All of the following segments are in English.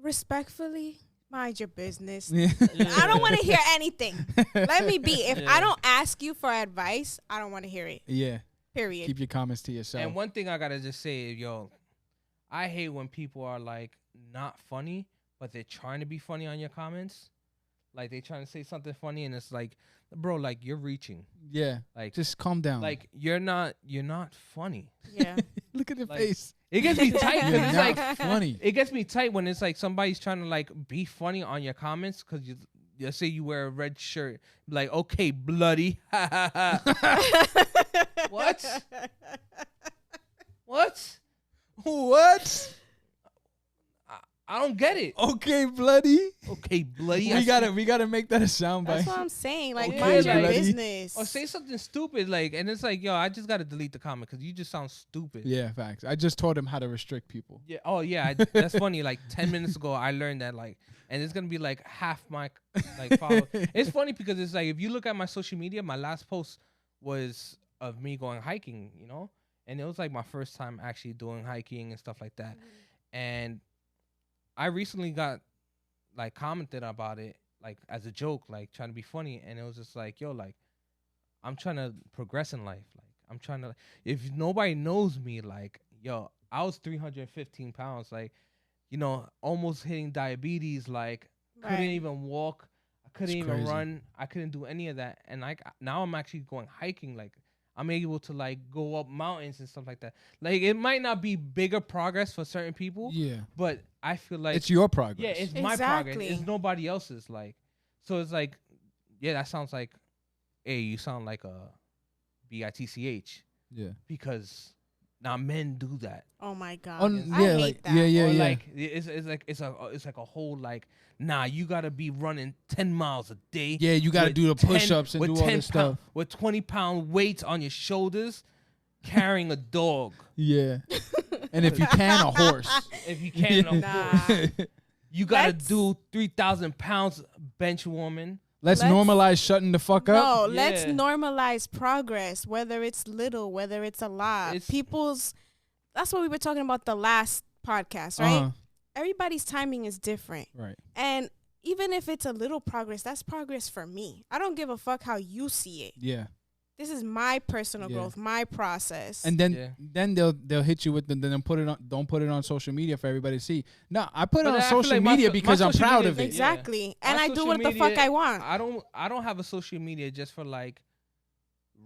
Respectfully, mind your business. Yeah. I don't want to hear anything. Let me be. If I don't ask you for advice, I don't want to hear it. Yeah. Period. Keep your comments to yourself. And one thing I gotta just say, yo, I hate when people are like not funny, but they're trying to be funny on your comments. Like they trying to say something funny, and it's like, bro, like you're reaching. Yeah. Like Just calm down. Like you're not funny. Yeah. Look at the Like, face. It gets me tight You're because it's not like funny. it gets me tight when it's like somebody's trying to like be funny on your comments because you. Let's say you wear a red shirt, like okay, bloody, what? What? What? I don't get it. Okay, bloody. Okay, bloody. We gotta make that a soundbite. That's what I'm saying. Like, Okay, mind your like- business. Or say something stupid, like, and it's like, yo, I just gotta delete the comment because you just sound stupid. Yeah, facts. I just taught him how to restrict people. Yeah. Oh yeah. That's funny. Like 10 minutes ago, I learned that. Like, and it's gonna be like half my like follow. It's funny because it's like if you look at my social media, my last post was of me going hiking. You know, and it was like my first time actually doing hiking and stuff like that. And I recently got like commented about it like as a joke, like trying to be funny, and it was just like, yo, like I'm trying to progress in life. Like I'm trying to. If nobody knows me, like yo, I was 315 pounds, like you know, almost hitting diabetes, like couldn't even walk, I couldn't It's even crazy. run, I couldn't do any of that, and like now I'm actually going hiking, like. I'm able to like go up mountains and stuff like that. Like it might not be bigger progress for certain people, Yeah. but I feel like It's your progress. yeah, it's my Exactly. progress. It's nobody else's. Like, so it's like, yeah, that sounds like, hey, you sound like a bitch Yeah. because now men do that. Oh my god. On, I yeah, hate like that. yeah. Or like it's like a whole like, nah, you gotta be running 10 miles a day. Yeah, you gotta with do the 10 push-ups and with do all 10 this stuff. with 20-pound weights on your shoulders, carrying a dog. Yeah. And if you can, a horse. If you can't, of Nah. course. You gotta Let's- do 3,000 pounds bench warming. Let's Let's- normalize shutting the fuck up. No, let's Yeah. normalize progress, whether it's little, whether it's a lot. That's what we were talking about the last podcast, right? Uh-huh. Everybody's timing is different. Right. And even if it's a little progress, that's progress for me. I don't give a fuck how you see it. Yeah. This is my personal Yeah. growth, my process. And then Yeah. then they'll hit you with the then put it on, don't put it on social media for everybody to see. No, I put it But on I feel social like my media so- my because I'm social proud media of is it. exactly. And My I do social what the fuck media- I want. I don't have a social media just for like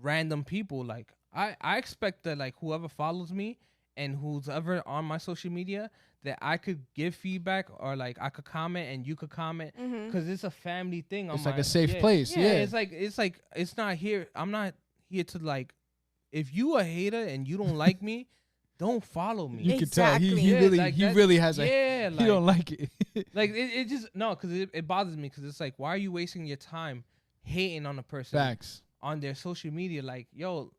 random people. Like I expect that like whoever follows me and who's ever on my social media that I could give feedback or like I could comment and you could comment Mhm. because it's a family thing. It's on like my- a safe yeah. place. Yeah. It's like it's not here. I'm not here to like. If you a hater and you don't like me, don't follow me. You can tell he Exactly. he Yeah, really like he that- really has a yeah, he don't like it. like it just no, because it bothers me because it's like, why are you wasting your time hating on a person Facts. on their social media? Like, yo,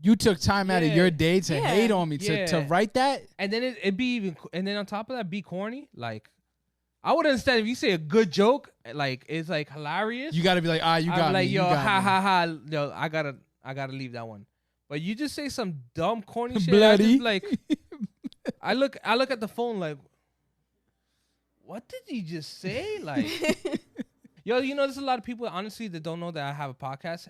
You took time out of Yeah. your day to Yeah. hate on me to Yeah. write that. and then it be even, and then on top of that, be corny. Like, I would understand if you say a good joke, like it's like hilarious. You got to be like, you got I'm me. like, you yo, got ha me. ha ha. Yo, I gotta leave that one. But you just say some dumb corny shit. Bloody. I just like, I look at the phone like, what did you just say? Like, yo, you know, there's a lot of people honestly that don't know that I have a podcast.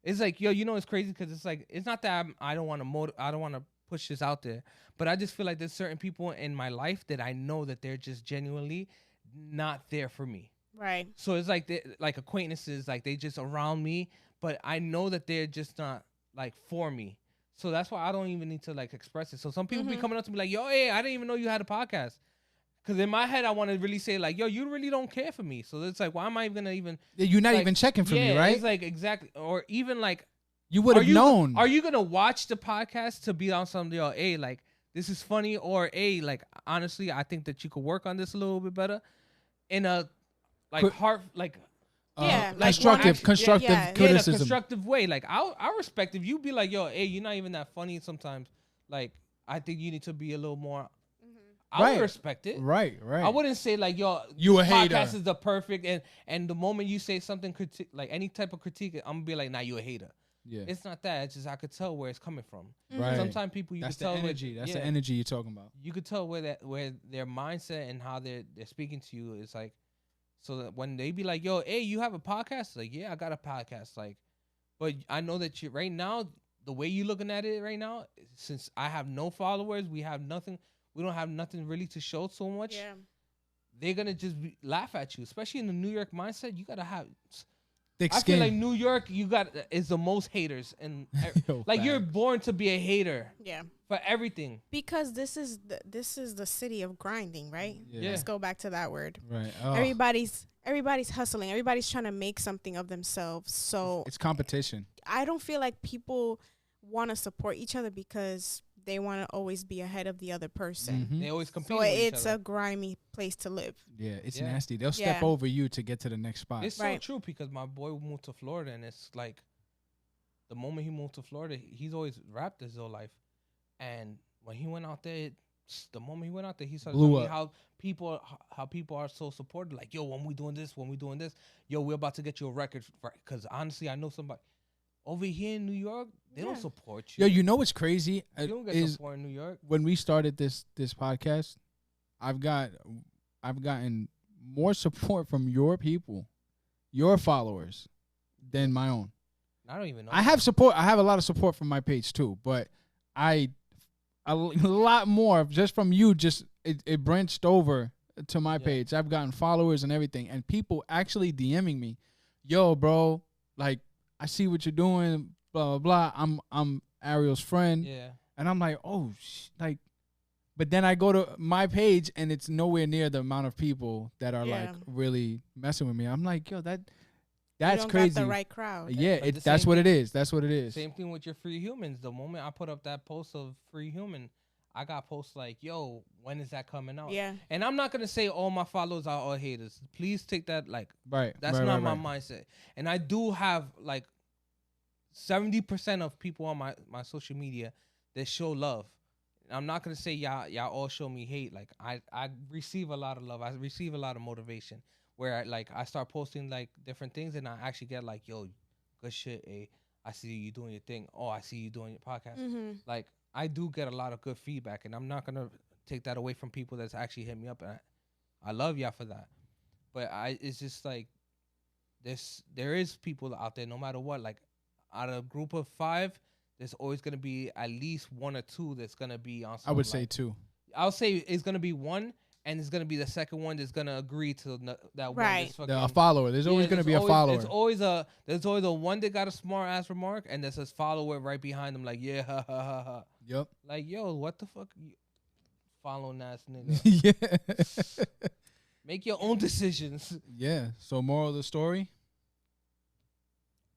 It's like, yo, you know, it's crazy because it's like, it's not that I don't want to push this out there, but I just feel like there's certain people in my life that I know that they're just genuinely not there for me. Right. So it's like like acquaintances, like they just around me, but I know that they're just not like for me. So that's why I don't even need to like express it. So some people be coming up to me like, yo, hey, I didn't even know you had a podcast. Because in my head, I want to really say like, yo, you really don't care for me. So it's like, why am I even going to even. You're not like, even checking for yeah, me, right? It's like exactly. Or even like. You would have known. Are you going to watch the podcast to be on something, yo, hey, like, this is funny? Or, hey, like, honestly, I think that you could work on this a little bit better. In a, like, Quick- like, Yeah, like constructive yeah, yeah, in a criticism. constructive way. Like I respect if you be like, yo, hey, you're not even that funny sometimes. Like I think you need to be a little more. I Right. would respect it. Right. I wouldn't say like, yo, You a podcast hater. is the perfect and the moment you say something like any type of critique, I'm gonna be like, nah, you a hater. Yeah. It's not that. It's just I could tell where it's coming from. Right. Sometimes people you That's could the tell energy. That's the energy you're talking about. You could tell where their mindset and how they're speaking to you is like. So that when they be like, "Yo, hey, you have a podcast?" Like, yeah, I got a podcast. Like, but I know that you right now, the way you looking at it right now, since I have no followers, we have nothing. We don't have nothing really to show so much. Yeah. They're gonna just laugh at you, especially in the New York mindset. You gotta have. Thick I skin. feel like New York, you got is the most haters, and Yo, like you're born to be a hater. Yeah. For everything. Because this is the city of grinding, right? Yeah. Let's go back to that word. Right. Everybody's hustling. Everybody's trying to make something of themselves. So it's competition. I don't feel like people want to support each other because they want to always be ahead of the other person. Mm-hmm. They always compete. So with each it's other. a grimy place to live. Yeah, it's nasty. They'll step over you to get to the next spot. It's so true because my boy moved to Florida, and it's like the moment he moved to Florida, he's always rapped his whole life. And when he went out there, the moment he went out there, he started telling me how people are so supportive. Like, yo, when we doing this, yo, we're about to get you a record. Because honestly, I know somebody over here in New York, they don't support you. Yo, you know what's crazy? You don't get support in New York. When we started this podcast, I've gotten more support from your people, your followers, than my own. I don't even know. I have support. I have a lot of support from my page too, but a lot more just from you. Just it branched over to my page. I've gotten followers and everything, and people actually DMing me, "Yo, bro, like I see what you're doing, blah blah blah. I'm Ariel's friend." Yeah. And I'm like, "Oh, like," but then I go to my page and it's nowhere near the amount of people that are like really messing with me. I'm like, "Yo, that's crazy." Got the right crowd. Yeah, that's what it is. That's what it is. Same thing with your Free Humans. The moment I put up that post of Free Human, I got posts like, "Yo, when is that coming out?" Yeah. And I'm not gonna say all my followers are all haters. Please take that like right. That's not my mindset. And I do have like 70% of people on my social media that show love. I'm not gonna say y'all all show me hate. Like I receive a lot of love. I receive a lot of motivation. Where I start posting like different things and I actually get like, "Yo, good shit, I see you doing your thing. Oh, I see you doing your podcast." Mm-hmm. Like I do get a lot of good feedback, and I'm not gonna take that away from people that's actually hit me up, and I love y'all for that. But it's just like there is people out there, no matter what. Like out of a group of 5, there's always gonna be at least 1 or 2 that's gonna be on. I would say 2. I would say it's gonna be 1. And it's gonna be the second one that's gonna agree to that right. one. A follower. There's always gonna be a follower. There's always a one that got a smart ass remark, and that says follower right behind them. Like, yeah, ha ha ha ha. Yep. Like, yo, what the fuck, following ass nigga? Yeah. Make your own decisions. Yeah. So moral of the story: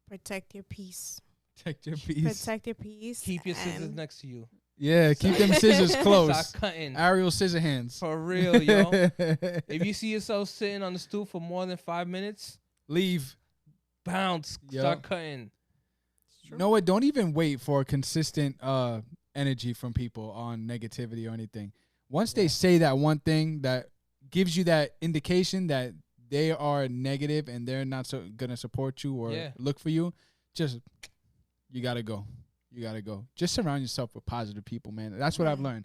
protect your peace. Protect your peace. Protect your peace. Keep your scissors next to you. Yeah, keep them scissors close. Start cutting. Ariel scissor hands. For real, yo. If you see yourself sitting on the stool for more than 5 minutes, leave. Bounce. Start cutting. You know what? Don't even wait for consistent energy from people on negativity or anything. Once they say that one thing that gives you that indication that they are negative and they're not gonna support you or look for you, just you gotta go. You gotta go. Just surround yourself with positive people, man. That's what I've learned.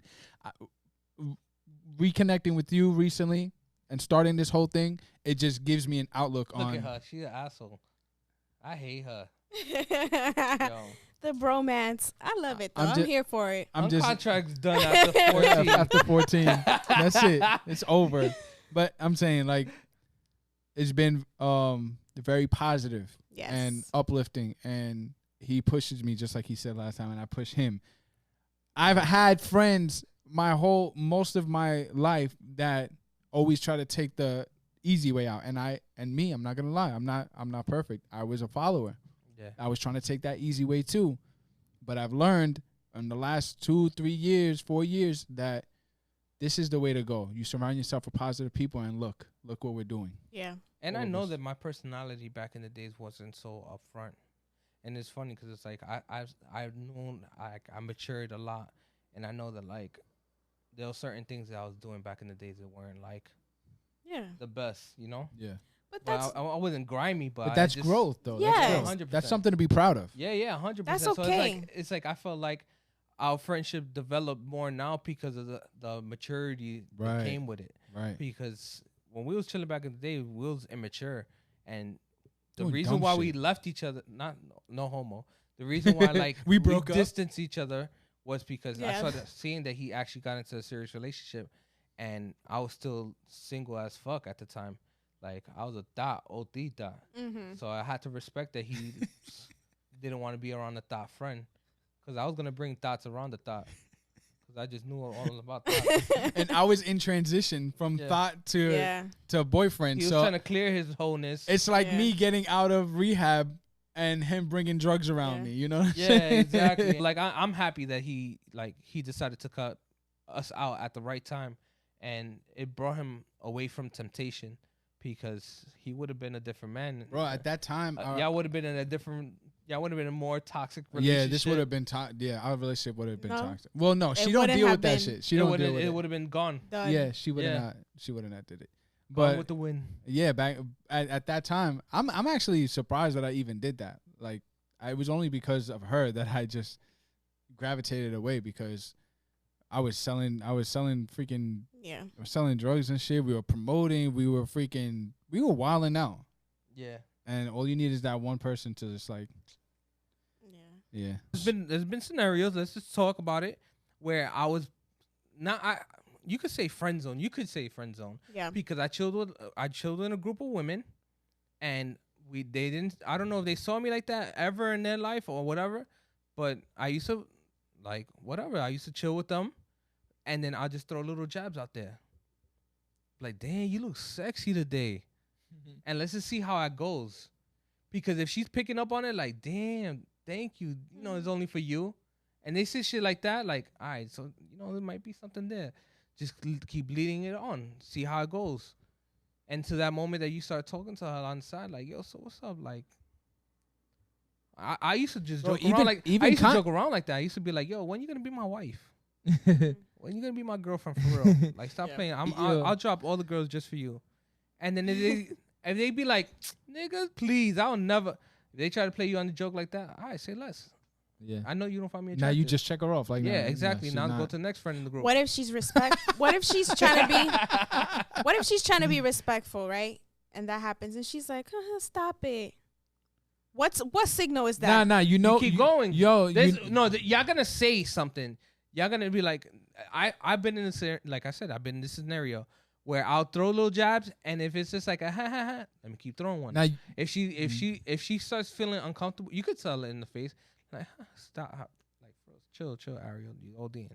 Reconnecting with you recently and starting this whole thing, it just gives me an outlook on. Look at her. She's an asshole. I hate her. Yo. The bromance. I love it, though. I'm here for it. I'm just contract's done after 14. After 14. That's it. It's over. But I'm saying, like, it's been very positive and uplifting, and he pushes me just like he said last time, and I push him. I've had friends most of my life that always try to take the easy way out, and I'm not gonna lie, I'm not perfect. I was a follower. Yeah. I was trying to take that easy way too, but I've learned in the last 2, 3 years, 4 years that this is the way to go. You surround yourself with positive people, and look what we're doing. Yeah. And I know that my personality back in the days wasn't so upfront. And it's funny because it's like I've known I matured a lot, and I know that like there were certain things that I was doing back in the days that weren't like the best, you know. Yeah. But that's I wasn't grimy, but that's growth, though. Yeah. That's growth. 100%. That's something to be proud of. Yeah, 100%. That's So okay. it's like I felt like our friendship developed more now because of the maturity that came with it. Right. Because when we was chilling back in the day, we was immature, and the Doing reason dumb why shit. we left each other, no homo. The reason why like we broke up, distanced each other was because I Yeah. started seeing that he actually got into a serious relationship, and I was still single as fuck at the time. Like I was a OD dot. Mm-hmm. So I had to respect that he didn't want to be around the thought friend, because I was gonna bring thoughts around the thought, because I just knew all about that. and I was in transition from thought to boyfriend. He was so trying to clear his wholeness. it's like me getting out of rehab and him bringing drugs around me. You know? What I'm saying? Exactly. Like I'm happy that he decided to cut us out at the right time, and it brought him away from temptation, because he would have been a different man. Bro, at that time, y'all would have been in a different. Y'all would have been in a more toxic relationship. Yeah, this would have been our relationship would have been toxic. Well, no, she don't deal with that shit. She don't deal with it. It would have been gone. Done. Yeah, she would have not. She would have not did it. Gone But with the win. yeah, back at that time, I'm actually surprised that I even did that. Like, it was only because of her that I just gravitated away, because I was selling freaking I was selling drugs and shit. We were promoting. We were wilding out. Yeah. And all you need is that one person to just like. Yeah. There's been scenarios. Let's just talk about it, where I was not. You could say friend zone. You could say friend zone. Yeah. Because I chilled in a group of women, and they didn't. I don't know if they saw me like that ever in their life or whatever, but I used to I used to chill with them, and then I'll just throw little jabs out there. Like, damn, you look sexy today, and let's just see how it goes. Because if she's picking up on it, like, damn, thank you, it's only for you, and they say shit like that, like, all right, so there might be something there. Just keep leading it on, see how it goes, and to that moment that you start talking to her on the side, like, yo, so what's up, like. I used to just joke around like I used to joke around like that. I used to be like, "Yo, when you gonna be my wife? When you gonna be my girlfriend for real? Like, stop playing. I'll drop all the girls just for you." And then if they be like, "Nigga, please, I'll never." If they try to play you on the joke like that, all right, say less. Yeah, I know you don't find me attractive. Now you just check her off, like, yeah, exactly. Now go to the next friend in the group. What if she's What if she's trying to be? What if she's trying to be respectful, right? And that happens, and she's like, "Stop it." What signal is that? Nah, you keep going. Yo, y'all gonna say something. Y'all gonna be like, I've been in this, like I said, I've been in this scenario where I'll throw little jabs, and if it's just like a ha, let me keep throwing one. Now, if she starts feeling uncomfortable, you could tell her in the face, like, stop, like, chill, Ariel, you ODing.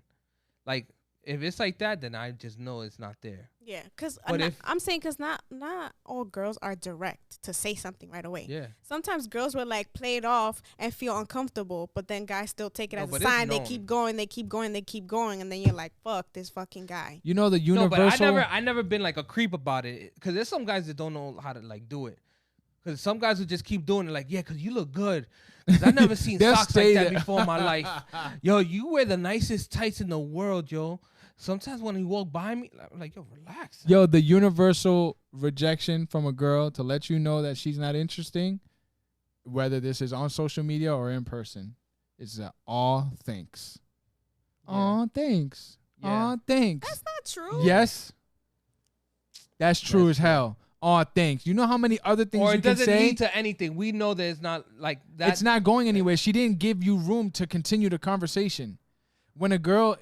Like, if it's like that, then I just know it's not there. Yeah, because I'm saying not all girls are direct to say something right away. Yeah. Sometimes girls will like play it off and feel uncomfortable, but then guys still take it as a sign. They keep going, and then you're like, fuck this fucking guy. The universal. No, but I never been like a creep about it, because there's some guys that don't know how to like do it. Because some guys will just keep doing it, like, yeah, because you look good. Because I never seen socks like that before in my life. Yo, you wear the nicest tights in the world, yo. Sometimes when he walk by me, I'm like, yo, relax. Yo, the universal rejection from a girl to let you know that she's not interesting, whether this is on social media or in person, is aw, thanks. Yeah. Aw, thanks. Yeah. Aw, thanks. That's not true. Yes. That's true as hell. Aw, thanks. You know how many other things you can say? Or it doesn't lead to anything. We know that it's not like that. It's not going anywhere. She didn't give you room to continue the conversation. When a girl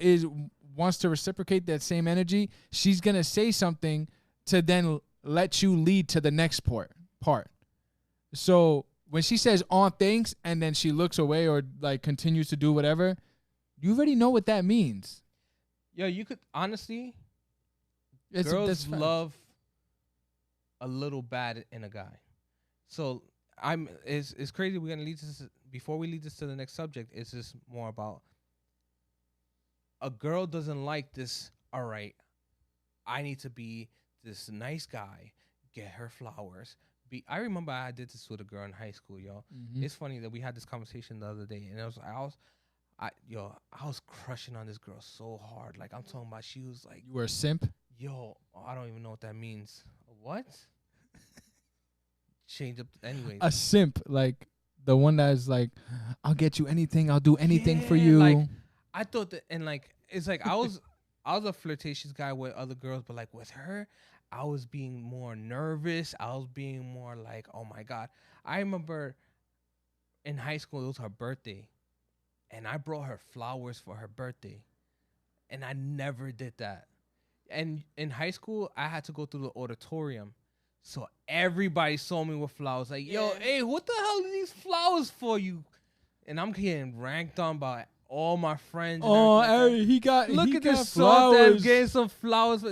wants to reciprocate that same energy, she's going to say something to then let you lead to the next part. So when she says on thanks and then she looks away or like continues to do whatever, you already know what that means. Yo, you could honestly, girls love a little bad in a guy. So it's crazy. We're gonna lead this before we lead this to the next subject. It's just more about a girl doesn't like this. All right, I need to be this nice guy, get her flowers. I remember I did this with a girl in high school, yo. Mm-hmm. It's funny that we had this conversation the other day, and I was crushing on this girl so hard. Like, I'm talking about, she was like, you were a simp? Yo, I don't even know what that means. What? change up anyways. A simp, like the one that is like, I'll get you anything, I'll do anything for Yeah, you. like, I thought that, and like it's like I was a flirtatious guy with other girls, but like with her, I was being more nervous. I was being more like, oh my god. I remember in high school it was her birthday, and I brought her flowers for her birthday, and I never did that. And in high school, I had to go through the auditorium. So everybody saw me with flowers. Like, yo, hey, what the hell are these flowers for you? And I'm getting ranked on by all my friends. Oh, like he got look he at got this soft ass flowers. getting some flowers.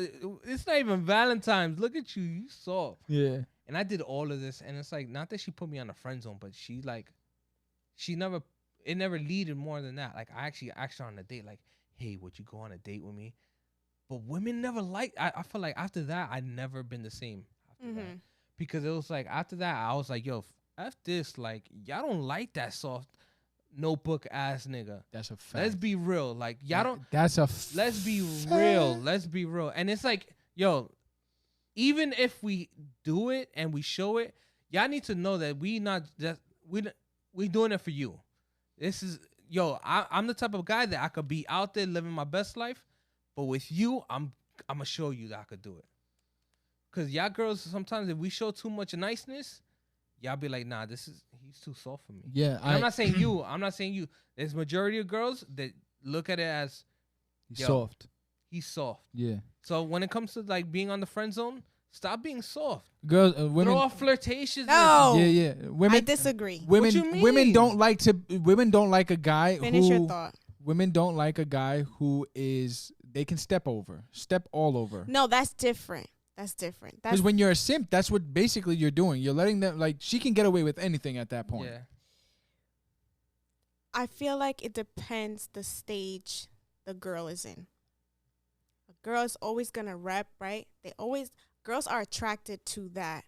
It's not even Valentine's. Look at you, you soft. Yeah. And I did all of this, and it's like not that she put me on a friend zone, but she never it never leaded more than that. Like I actually asked her on a date, like, hey, would you go on a date with me? But women never like. I feel like after that, I never been the same. After that. Because it was like after that, I was like, yo, F this. Like y'all don't like that soft notebook ass nigga. That's a fact. Let's be real. Like y'all don't. That's a. Let's be real. Let's be real. And it's like, yo, even if we do it and we show it, y'all need to know that we not just we doing it for you. This is I'm the type of guy that I could be out there living my best life, but with you, I'm gonna show you that I could do it. Cause y'all girls sometimes if we show too much niceness, y'all be like, nah, he's too soft for me. Yeah, I'm not saying you. I'm not saying you. There's majority of girls that look at it as he's soft. He's soft. Yeah. So when it comes to like being on the friend zone, stop being soft. Girls, women. Throw off flirtatious. No. Yeah. Women. I disagree. Women. What you mean? Women don't like a guy. Finish your thought. Women don't like a guy who they can step all over. No, that's different. Because when you're a simp, that's what basically you're doing. You're letting them, like, she can get away with anything at that point. Yeah. I feel like it depends the stage the girl is in. A girl is always gonna rep, right? Girls are attracted to that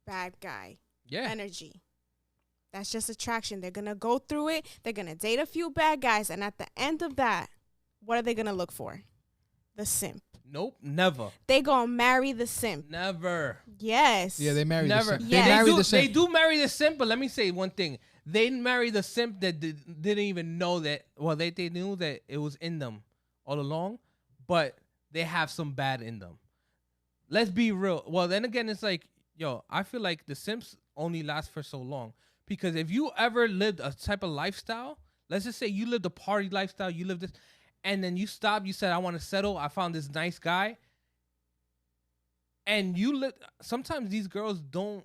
bad guy energy. That's just attraction. They're gonna go through it. They're gonna date a few bad guys, and at the end of that, what are they gonna look for? The simp. Nope, never. They gonna marry the simp. Never. Yes. Yeah, they marry Never. the simp. Yes. They marry the simp. They do marry the simp, but let me say one thing. They marry the simp that didn't even know that. Well, they knew that it was in them all along, but they have some bad in them. Let's be real. Well, then again, it's like, yo, I feel like the simps only last for so long. Because if you ever lived a type of lifestyle, let's just say you lived a party lifestyle, you lived this, and then you stopped, you said, I want to settle, I found this nice guy. And sometimes these girls don't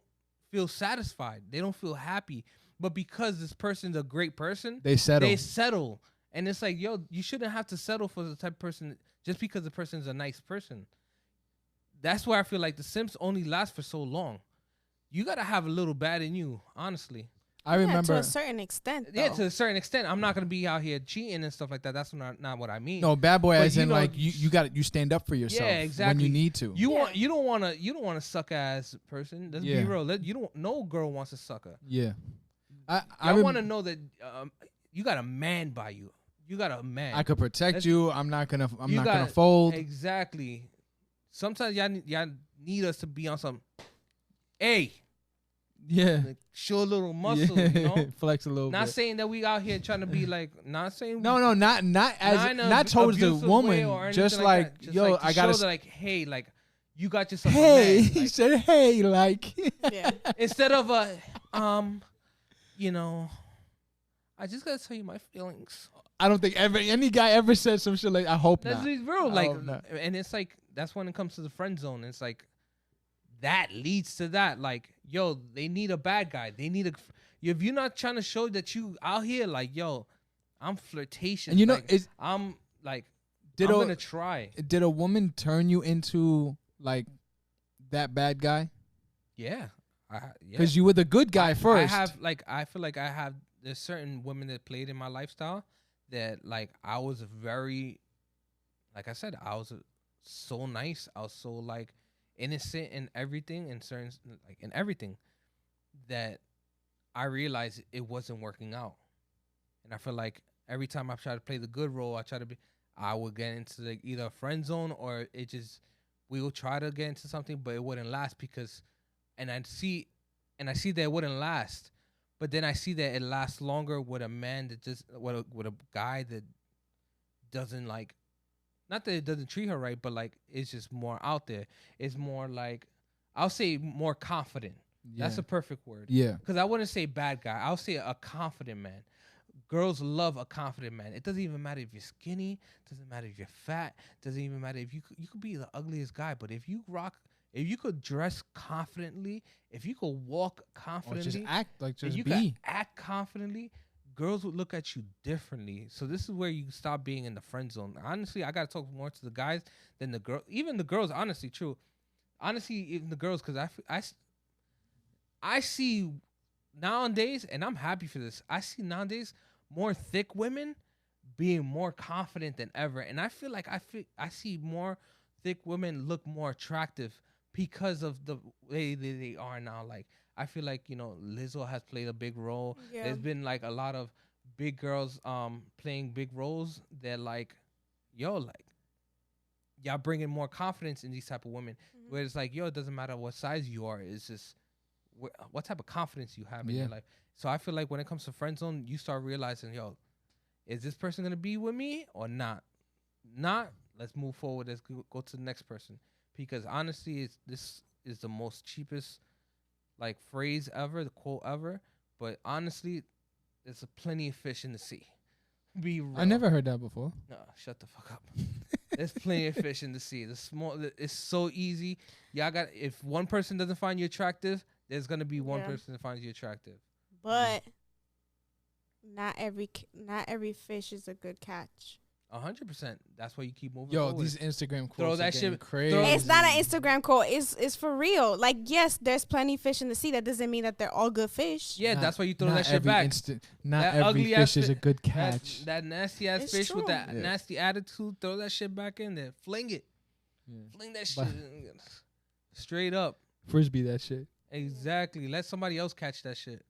feel satisfied. They don't feel happy. But because this person's a great person, they settle. And it's like, yo, you shouldn't have to settle for the type of person just because the person's a nice person. That's why I feel like the simps only last for so long. You got to have a little bad in you, honestly. I remember to a certain extent. Though. Yeah, to a certain extent. I'm not gonna be out here cheating and stuff like that. That's not what I mean. No, bad boy, but as in like you stand up for yourself. Yeah, exactly. When you need to. You don't want a suck ass person. Let's be real. No girl wants a sucker. Yeah. I want to know that you got a man by you. You got a man. I could protect you. I'm not gonna fold. Exactly. Sometimes y'all need us to be on some. Hey. Yeah. Like, show a little muscle, you know? Flex a little bit. Not saying that we out here trying to be like, not saying. No, not towards the woman. Just like just yo, like I gotta. Show that, like, hey, like, you got yourself hey, a man. He said, hey, like. Yeah. Instead of, you know, I just got to tell you my feelings. I don't think any guy ever said some shit like, I hope that's not. That's real. Like, and it's like, that's when it comes to the friend zone. It's like, that leads to that. Like, yo, they need a bad guy. They need if you're not trying to show that you out here, like, yo, I'm flirtatious. And you know, like, I'm gonna try. Did a woman turn you into like that bad guy? Yeah. Because you were the good guy first. I feel like there's certain women that played in my lifestyle that like I was very, like I said, I was so nice. I was so like innocent in everything, in everything that I realized it wasn't working out. And I feel like every time I try to play the good role, I would get into like either a friend zone or we will try to get into something, but it wouldn't last and I'd see and I see that it wouldn't last. But then I see that it lasts longer with a man that just with a guy that doesn't like, not that it doesn't treat her right, but like it's just more out there. It's more like, I'll say more confident. Yeah. That's a perfect word. Yeah. Because I wouldn't say bad guy. I'll say a confident man. Girls love a confident man. It doesn't even matter if you're skinny. Doesn't matter if you're fat. Doesn't even matter if you could be the ugliest guy. But if you could dress confidently, if you could walk confidently, or just act like, just if you be. could act confidently, girls would look at you differently. So this is where you stop being in the friend zone. Honestly, I gotta talk more to the guys than the girl. Even the girls, honestly, true. Honestly, even the girls, because I see nowadays, and I'm happy for this. I see nowadays more thick women being more confident than ever, and I feel like I see more thick women look more attractive because of the way they are now. Like, I feel like, Lizzo has played a big role. Yeah. There's been like a lot of big girls playing big roles. They're like, like y'all bringing more confidence in these type of women. Mm-hmm. Where it's like, it doesn't matter what size you are. It's just what type of confidence you have in your life. So I feel like when it comes to friend zone, you start realizing, is this person gonna be with me or not? Not. Let's move forward. Let's go to the next person. Because honestly, this is the most cheapest like phrase ever, the quote ever. But honestly, there's plenty of fish in the sea. Be real. I never heard that before. No, shut the fuck up. There's plenty of fish in the sea. It's so easy. If one person doesn't find you attractive, there's gonna be one person that finds you attractive. But not every fish is a good catch. 100%. That's why you keep moving. These Instagram quotes throw that shit crazy. It's not an Instagram quote. It's for real. Like, yes, there's plenty of fish in the sea. That doesn't mean that they're all good fish. Yeah, that's why you throw that shit back. Not that every fish is a good catch. That nasty ass fish with that nasty attitude. Throw that shit back in there. Fling it. Yeah. Fling that shit straight up. Frisbee that shit. Exactly. Let somebody else catch that shit.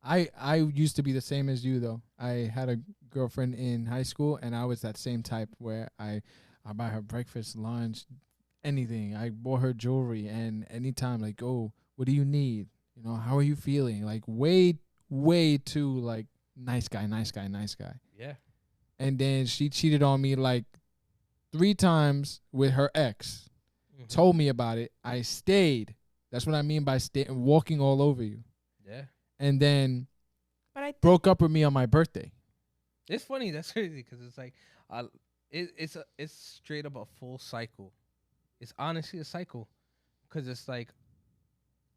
I used to be the same as you though. I had a girlfriend in high school, and I was that same type where I buy her breakfast, lunch, anything. I bought her jewelry, and anytime like, oh, what do you need? How are you feeling? Like way too like nice guy. Yeah. And then she cheated on me like 3 times with her ex. Mm-hmm. Told me about it. I stayed. That's what I mean by walking all over you. Yeah. And then broke up with me on my birthday. It's funny. That's crazy because it's like, it's straight up a full cycle. It's honestly a cycle because it's like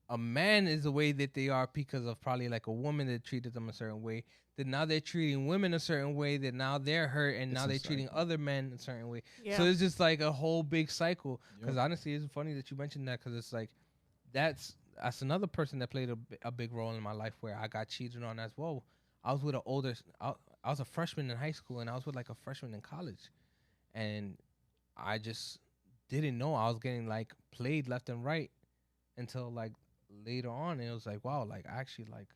a man is the way that they are because of probably like a woman that treated them a certain way. Then now they're treating women a certain way. That now they're hurt and now they're treating other men a certain way. Yeah. So it's just like a whole big cycle. Because honestly, it's funny that you mentioned that because it's like that's another person that played a big role in my life where I got cheated on as well. I was with I was a freshman in high school, and I was with like a freshman in college. And I just didn't know I was getting like played left and right until like later on. And it was like, wow, like I actually like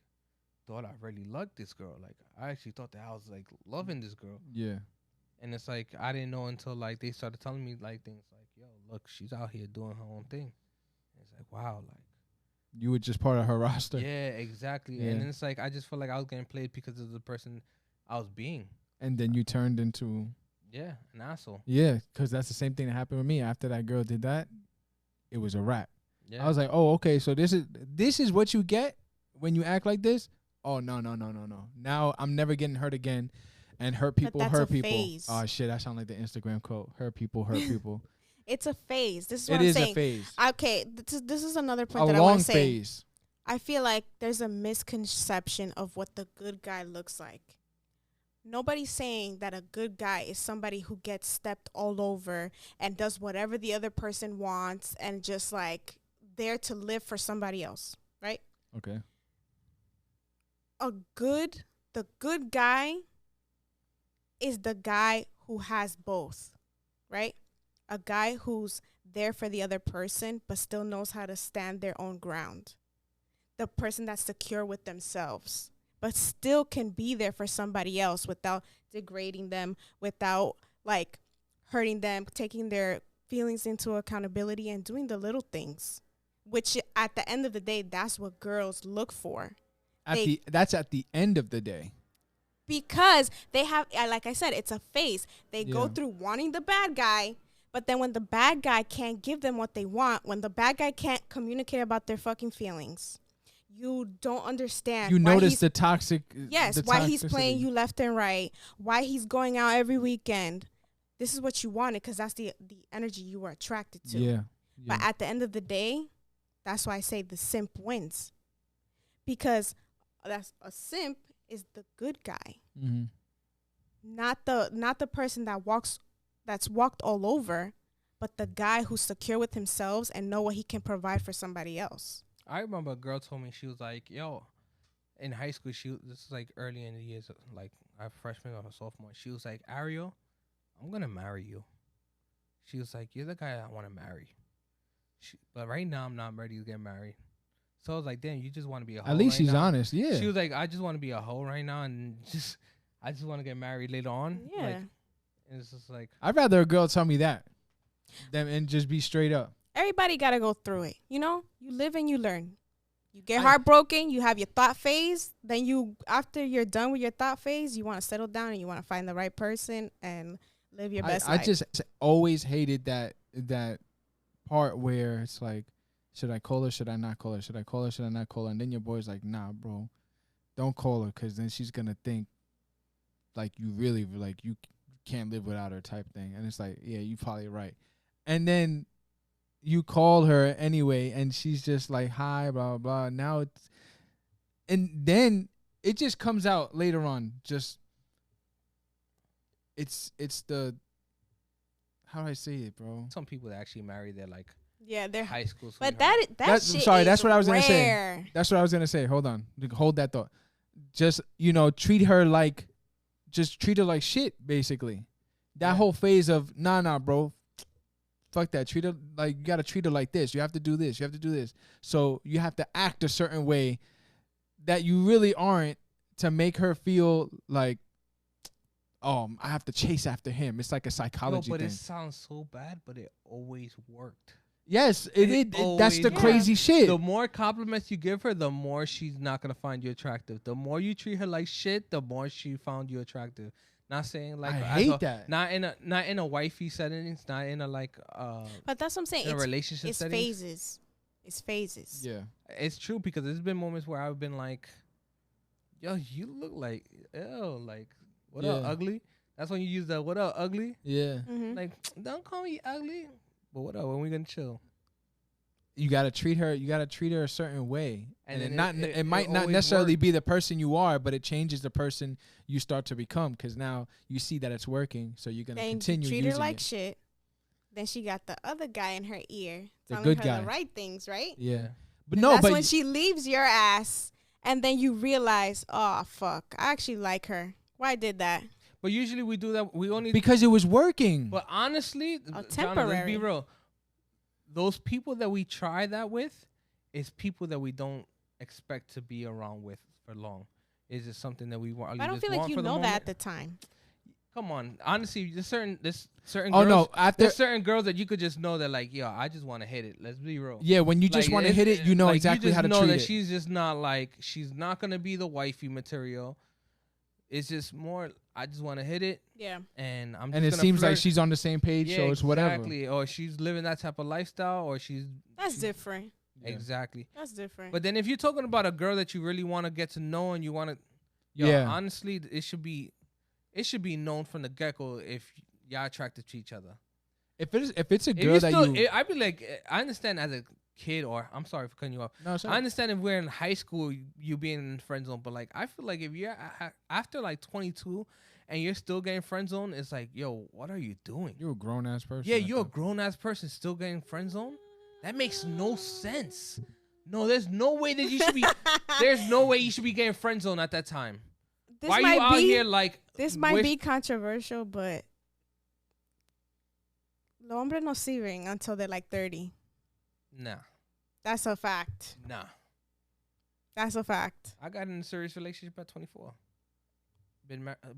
thought I really liked this girl. Like I actually thought that I was like loving this girl. Yeah. And it's like, I didn't know until like they started telling me like things like, yo, look, she's out here doing her own thing. And it's like, wow, like. You were just part of her roster. Yeah, exactly. Yeah. And then it's like, I just felt like I was getting played because of the person I was being. And then you turned into... Yeah, an asshole. Yeah, because that's the same thing that happened with me. After that girl did that, it was a wrap. Yeah. I was like, oh, okay, so this is what you get when you act like this? Oh, no. Now I'm never getting hurt again. And hurt people, hurt people. Phase. Oh, shit, that sounds like the Instagram quote. Hurt people, hurt people. It's a phase. This is what I'm saying. It is a phase. Okay, this is another point that I want to say. A long phase. I feel like there's a misconception of what the good guy looks like. Nobody's saying that a good guy is somebody who gets stepped all over and does whatever the other person wants and just like there to live for somebody else, right? Okay. The good guy is the guy who has both, right? A guy who's there for the other person but still knows how to stand their own ground. The person that's secure with themselves, but still can be there for somebody else without degrading them, without like hurting them, taking their feelings into accountability and doing the little things. which at the end of the day, that's what girls look for. That's at the end of the day. Because they have, like I said, it's a phase. They go through wanting the bad guy, but then when the bad guy can't give them what they want, when the bad guy can't communicate about their fucking feelings, you don't understand. You notice the toxic. Yes, why he's playing you left and right, why he's going out every weekend. This is what you wanted because that's the energy you were attracted to. Yeah. But at the end of the day, that's why I say the simp wins. Because that's a simp is the good guy. Mm-hmm. Not the person that's walked all over, but the guy who's secure with himself and know what he can provide for somebody else. I remember a girl told me, she was like, yo, in high school, this is like early in the years, like our freshman or sophomore, she was like, Ariel, I'm going to marry you. She was like, you're the guy I want to marry. But right now, I'm not ready to get married. So I was like, damn, you just want to be a hoe. At least right she's now? honest, yeah. She was like, I just want to be a hoe right now and I just want to get married later on. Yeah. Like, it's just like, I'd rather a girl tell me that than just be straight up. Everybody got to go through it. You know, you live and you learn. You get heartbroken, you have your thought phase. Then after you're done with your thought phase, you want to settle down and you want to find the right person and live your best life. I just always hated that part where it's like, should I call her? Should I not call her? Should I call her? Should I not call her? And then your boy's like, nah, bro, don't call her because then she's going to think like you really, like you can't live without her type thing. And it's like, yeah, you probably right. And then you call her anyway and she's just like, hi, blah, blah, blah. Now and then it just comes out later on. Just, it's the, how do I say it, bro? some people that actually marry their like, yeah, they're high school. But sweetheart. that shit sorry, is that's what I was rare. gonna say. That's what I was gonna say. Hold on, hold that thought. Just treat her like shit. Basically, that whole phase of nah, bro, fuck that. Treat her like you gotta treat her like this. You have to do this. You have to do this. So you have to act a certain way that you really aren't to make her feel like, I have to chase after him. It's like a psychology but thing. it sounds so bad, but it always worked. Yes, that's the crazy shit. The more compliments you give her, the more she's not gonna find you attractive. The more you treat her like shit, the more she found you attractive. Not saying like I hate that. Not in a wifey setting. It's not in a like. But that's what I'm saying. In a relationship it's settings. phases. It's phases. Yeah, it's true because there's been moments where I've been like, yo, you look like, ew, like what up, ugly? That's when you use the what up, ugly? yeah. Mm-hmm. Like, don't call me ugly. But what up? When we gonna chill? You gotta treat her. You gotta treat her a certain way, and it might not always necessarily work. be the person you are, but it changes the person you start to become. Because now you see that it's working, so you're gonna Then continue you treat using her like it. shit. Then she got the other guy in her ear The telling good her guy. the right things, right? Yeah, but And no, that's but when she leaves your ass, and then you realize, oh fuck, I actually like her. Why I did that? But usually we do that. We only because it was working. But honestly, John, temporary. let's be real. Those people that we try that with is people that we don't expect to be around with for long. Is it something that we want? I don't feel like you know that at the time. Come on, honestly, there's certain oh girls, no, after there's certain girls that you could just know that like, yo, I just want to hit it. Let's be real. yeah, when you just want to hit it, you know like, exactly you just how to know treat that it. she's just not like she's not gonna be the wifey material. It's just more. I just want to hit it. Yeah. And I'm. And just it gonna seems like flirt. she's on the same page, so it's whatever. Exactly. Or she's living that type of lifestyle, or That's different. Yeah. Exactly. That's different. But then if you're talking about a girl that you really want to get to know and you want to, honestly, it should be known from the get-go if y'all attracted to each other. If it's a girl that you, I'd be like, I understand as a kid, or I'm sorry for cutting you off. no, I understand if we're in high school, you being in friend zone, but like I feel like if you're after like 22 and you're still getting friend zone, it's like, yo, what are you doing? you're a grown ass person. Yeah, you're a grown ass person still getting friend zone. That makes no sense. No, there's no way that you should be. There's no way you should be getting friend zone at that time. this Why are might you out be, here like? This might be controversial, but los hombres no sirven until they're like 30. Nah. That's a fact. Nah. That's a fact. I got in a serious relationship at 24.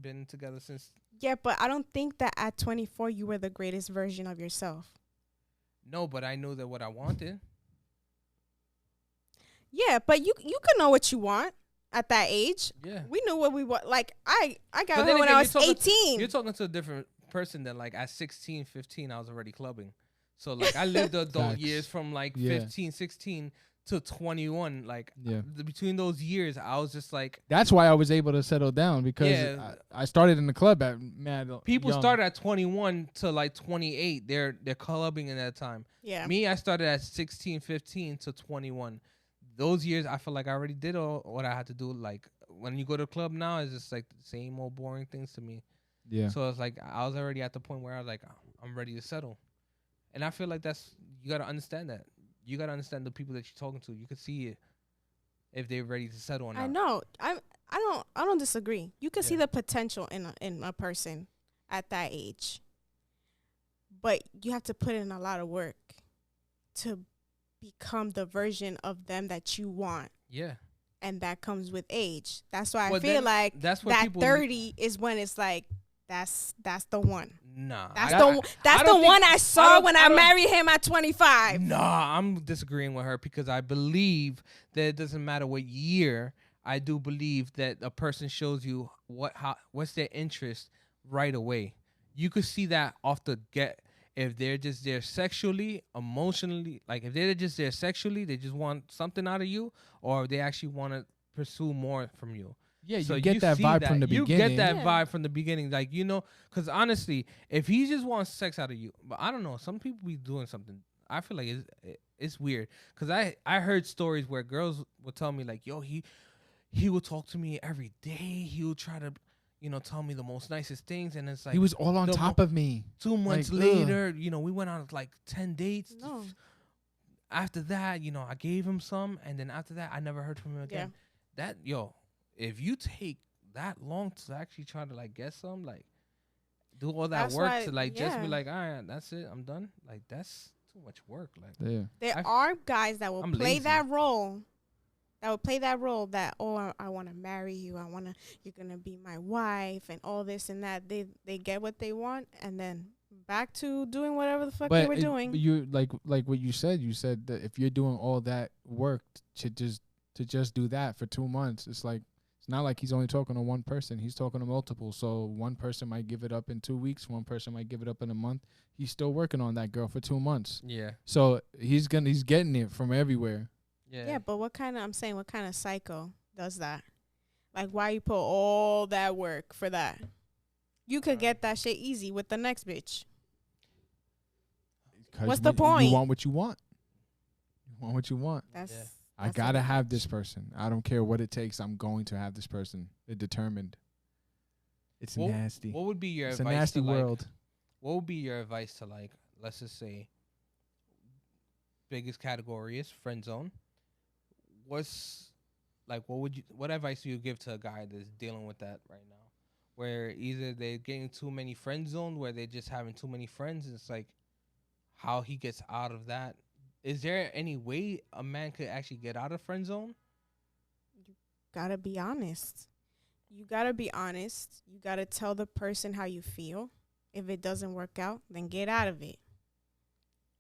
Been together since. Yeah, but I don't think that at 24 you were the greatest version of yourself. No, but I knew that what I wanted. Yeah, but you could know what you want at that age. Yeah. We knew what we want. Like I got But her then when again, I was 18. You're talking to a different person than like at 16, 15, I was already clubbing. So like I lived the adult Facts. years from like Yeah. 15, 16 to 21. Like Yeah. between those years, I was just like, That's why I was able to settle down because Yeah. I started in the club at mad people young. started at 21 to like 28. They're clubbing in that time. Yeah. Me, I started at 16, 15 to 21. Those years, I feel like I already did all what I had to do. Like when you go to a club now, it's just like the same old boring things to me. Yeah. So it's like I was already at the point where I was like, I'm ready to settle. And I feel like you got to understand that. You got to understand the people that you're talking to. You can see it if they're ready to settle or not. I know. I don't disagree. You can see the potential in a person at that age. But you have to put in a lot of work to become the version of them that you want. Yeah. And that comes with age. That's why Well, I feel like that's what that people 30 is when it's like that's the one. Nah. That's the one I saw when I married him at 25. Nah, I'm disagreeing with her because I believe that it doesn't matter what year. I do believe that a person shows you what's their interest right away. You could see that off the get. If they're just there sexually, emotionally, like if they're just there sexually, they just want something out of you, or if they actually want to pursue more from you. Yeah, So you get that vibe from the beginning. You get that vibe from the beginning. Like, because honestly, if he just wants sex out of you, but I don't know, some people be doing something. I feel like it's weird. Because I heard stories where girls would tell me, like, yo, he will talk to me every day. He will try to, tell me the most nicest things. And it's like, he was all on top of me. 2 months later, we went on like 10 dates. No. After that, I gave him some. And then after that, I never heard from him again. Yeah. If you take that long to actually try to like get some, like do all that That's work why, to like just be like, all right, that's it, I'm done. Like that's too much work. Like there are guys that will I'm play lazy. that role. That will play that role that I want to marry you. You're gonna be my wife and all this and that. They get what they want and then back to doing whatever the fuck they were doing. You like what you said. You said that if you're doing all that work to just do that for 2 months, it's like. It's not like he's only talking to one person. He's talking to multiple. So one person might give it up in 2 weeks. One person might give it up in a month. He's still working on that girl for 2 months. Yeah. So he's getting it from everywhere. Yeah. Yeah, but what kind of psycho does that? Like, why you put all that work for that? You could get that shit easy with the next bitch. What's the point? You want what you want. You want what you want. I gotta have this person. I don't care what it takes. I'm going to have this person. They're determined. It's nasty. What would be your advice? It's a nasty world. What would be your advice to, like, let's just say, biggest category is friend zone. What advice do you give to a guy that's dealing with that right now? Where either they're getting too many friend zones, where they're just having too many friends. It's like how he gets out of that. Is there any way a man could actually get out of friend zone? You gotta be honest. You gotta tell the person how you feel. If it doesn't work out, then get out of it.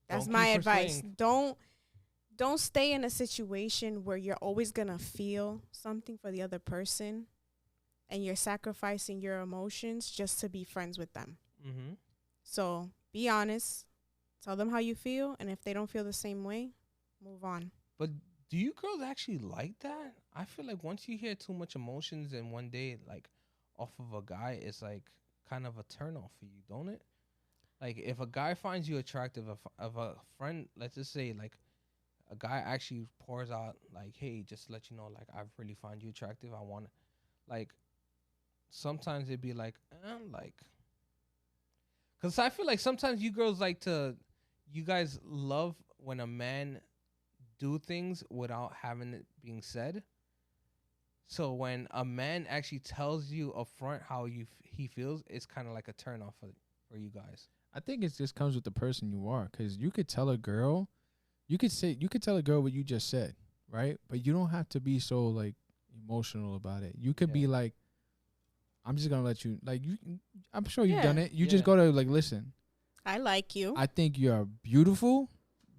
That's my advice. Don't stay in a situation where you're always gonna feel something for the other person, and you're sacrificing your emotions just to be friends with them. Mm-hmm. So be honest. Tell them how you feel, and if they don't feel the same way, move on. But do you girls actually like that? I feel like once you hear too much emotions in one day, like off of a guy, it's like kind of a turn off for you, don't it? Like if a guy finds you attractive, of a friend, let's just say like a guy actually pours out like, hey, just to let you know, like I really find you attractive. I want to, like, sometimes it'd be like, because I feel like sometimes you girls you guys love when a man do things without having it being said. So when a man actually tells you up front how he feels, it's kind of like a turn off for you guys. I think it just comes with the person you are, because you could tell a girl, you could tell a girl what you just said, right? But you don't have to be so like emotional about it. You could be like, I'm just gonna let you, like, I'm sure you've done it. You just go to like, listen, I like you. I think you're beautiful.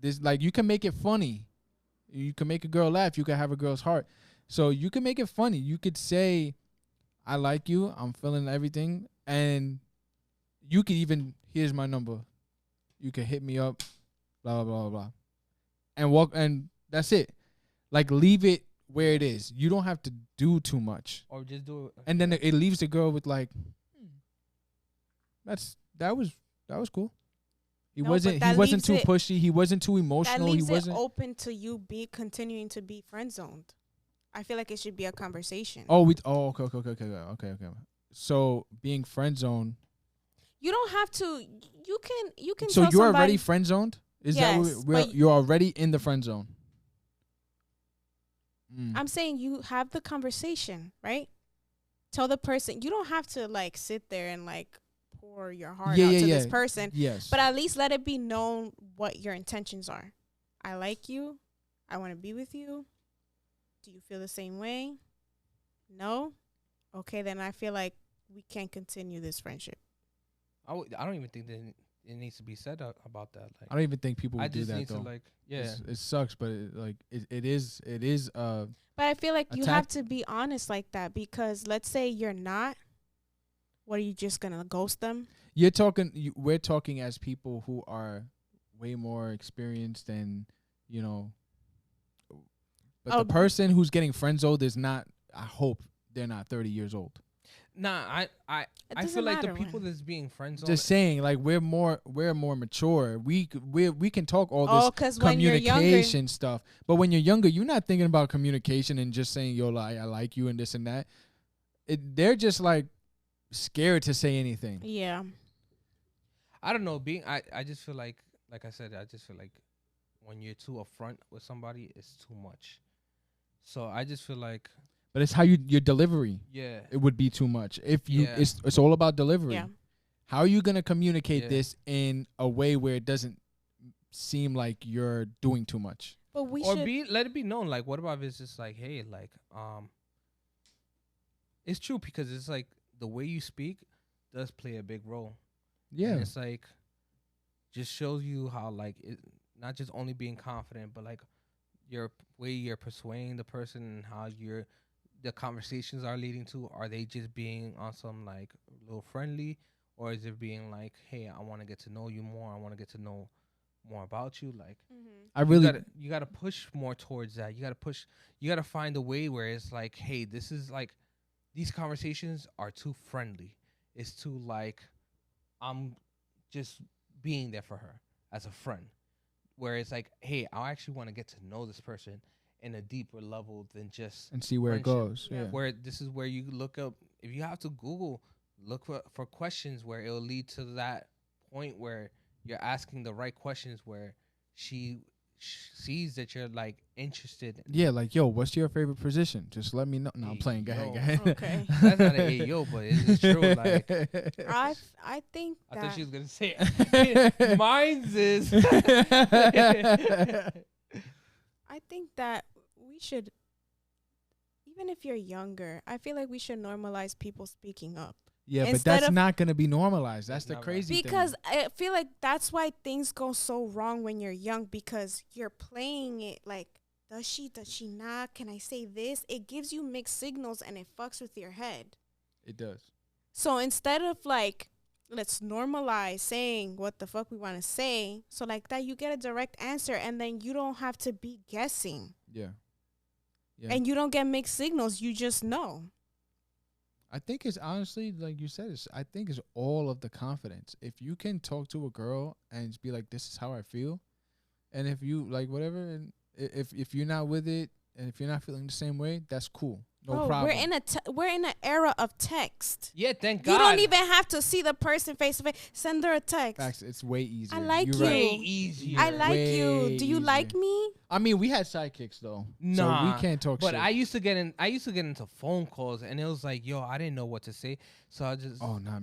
This, like, you can make it funny. You can make a girl laugh. You can have a girl's heart. So you can make it funny. You could say, I like you. I'm feeling everything. And you could even, here's my number. You can hit me up, blah, blah, blah, blah. And walk, and that's it. Like, leave it where it is. You don't have to do too much. Or just do it. And then it leaves the girl with like, that was cool. He wasn't too pushy. He wasn't too emotional. That leaves he wasn't it open to you continuing to be friend zoned. I feel like it should be a conversation. Okay. So being friend zoned. You don't have to. You can. So tell you're somebody, already friend zoned? Is yes, that you're already in the friend zone? I'm saying you have the conversation, right? Tell the person. You don't have to like sit there and like pour your heart out to this person. Yes. But at least let it be known what your intentions are. I like you. I want to be with you. Do you feel the same way? No? Okay, then I feel like we can't continue this friendship. I don't even think that it needs to be said about that. Like, I don't even think people would do that, though. I just need to, like, yeah. It sucks, but it is. But I feel like you have to be honest like that, because let's say you're not. What, are you just going to ghost them? We're talking as people who are way more experienced and, you know. But the person who's getting friend-zoned is not, I hope they're not 30 years old. Nah, I feel like the people that's being friend-zoned. Just saying, like, we're more mature. We can talk all this communication stuff. But when you're younger, you're not thinking about communication and just saying, yo, I like you and this and that. They're just like scared to say anything. Yeah. I don't know. I just feel like I said, I just feel like when you're too upfront with somebody, it's too much. So I just feel like. But it's how your delivery. Yeah. It would be too much. It's all about delivery. Yeah. How are you gonna communicate this in a way where it doesn't seem like you're doing too much? But let it be known. Like, what about if it's just like, hey, like, it's true, because it's like the way you speak does play a big role. Yeah. And it's like, just shows you how, like, it not just only being confident, but like your way you're persuading the person and how the conversations are leading to. Are they just being on some like a little friendly, or is it being like, hey, I want to get to know you more. I want to get to know more about you. Like, you gotta push more towards that. You gotta find a way where it's like, hey, this is like, these conversations are too friendly. It's too like, I'm just being there for her as a friend. Where it's like, hey, I actually want to get to know this person in a deeper level than just and see where it goes. Yeah. Where this is where you look up, if you have to Google, look for questions where it'll lead to that point where you're asking the right questions, where she sees that you're like interested. Yeah, like, yo, what's your favorite position? Just let me know. No, I'm playing. Go ahead. Okay. That's not a yo, but it's true. Like, I think that, I thought she was gonna say it. Mine's is. I think that we should, even if you're younger, I feel like we should normalize people speaking up. Yeah, but that's not going to be normalized. That's the crazy thing. Because I feel like that's why things go so wrong when you're young, because you're playing it like, does she not? Can I say this? It gives you mixed signals and it fucks with your head. It does. So instead of like, let's normalize saying what the fuck we want to say, so like that you get a direct answer and then you don't have to be guessing. Yeah. And you don't get mixed signals. You just know. I think it's honestly, like you said, I think it's all of the confidence. If you can talk to a girl and be like, this is how I feel, and if you like whatever, and if you're not with it, and if you're not feeling the same way, that's cool. No problem. We're in an era of text. Yeah, thank God. You don't even have to see the person face to face. Send her a text. Facts, it's way easier. I like you. Way easier. I like you. Do you like me? I mean, we had sidekicks though. Nah, so we can't talk shit. But I used to get into phone calls, and it was like, yo, I didn't know what to say, so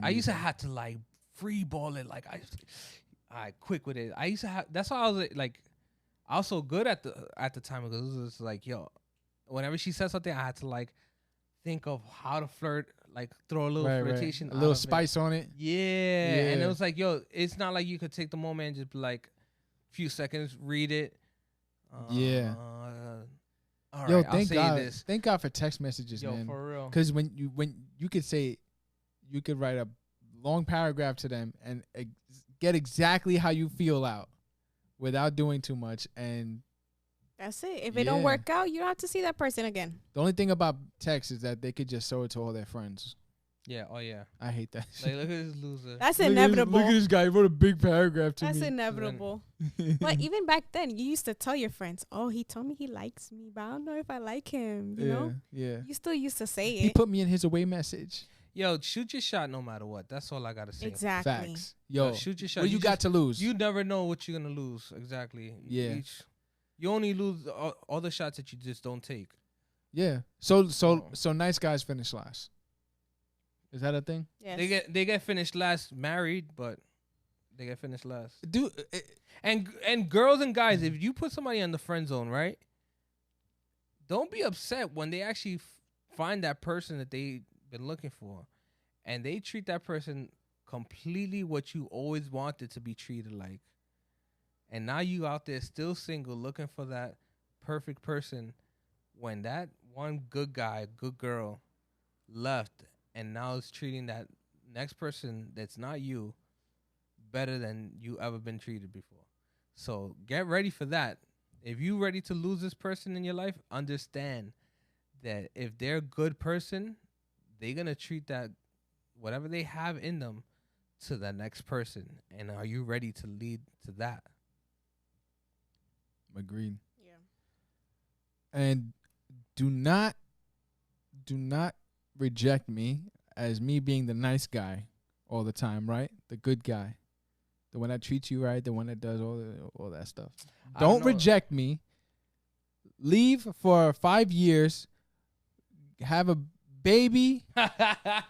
I used to have to like free ball it. Like I quick with it. I used to have. That's why I was like, I was so good at the time, because it was just like, yo, whenever she said something, I had to like think of how to flirt, like throw a little flirtation, a little spice on it. Yeah, and it was like, yo, it's not like you could take the moment and just be like, few seconds, read it. Yeah. All Yo, right, I'll thank say God. this. Thank God for text messages, Yo, man. for real. Because when you could say, you could write a long paragraph to them and get exactly how you feel out without doing too much. And that's it. If it don't work out, you don't have to see that person again. The only thing about text is that they could just show it to all their friends. Yeah. Oh yeah. I hate that. Like, look at this loser. That's inevitable. Look at this guy. He wrote a big paragraph to That's me. inevitable. But even back then, you used to tell your friends, "Oh, he told me he likes me, but I don't know if I like him." You know? Yeah. You still used to say He it. put me in his away message. Yo, shoot your shot no matter what. That's all I gotta say. Exactly. Facts. Yo, shoot your shot. what you got to lose? You never know what you're gonna lose. Exactly. Yeah. You only lose all the shots that you just don't take. Yeah. So nice guys finish last. Is that a thing? Yes. They get finished last married, but they get finished last. Dude, And girls and guys, if you put somebody in the friend zone, right? Don't be upset when they actually find that person that they've been looking for, and they treat that person completely what you always wanted to be treated like. And now you out there still single, looking for that perfect person, when that one good guy, good girl left, and now is treating that next person that's not you better than you ever been treated before. So get ready for that. If you ready to lose this person in your life, understand that if they're a good person, they're going to treat that, whatever they have in them, to the next person. And are you ready to lead to that? Agreed. Yeah. And do not reject me as me being the nice guy all the time, right? The good guy. The one that treats you right, the one that does all that stuff. Don't reject me. Leave for 5 years. Have a baby. Have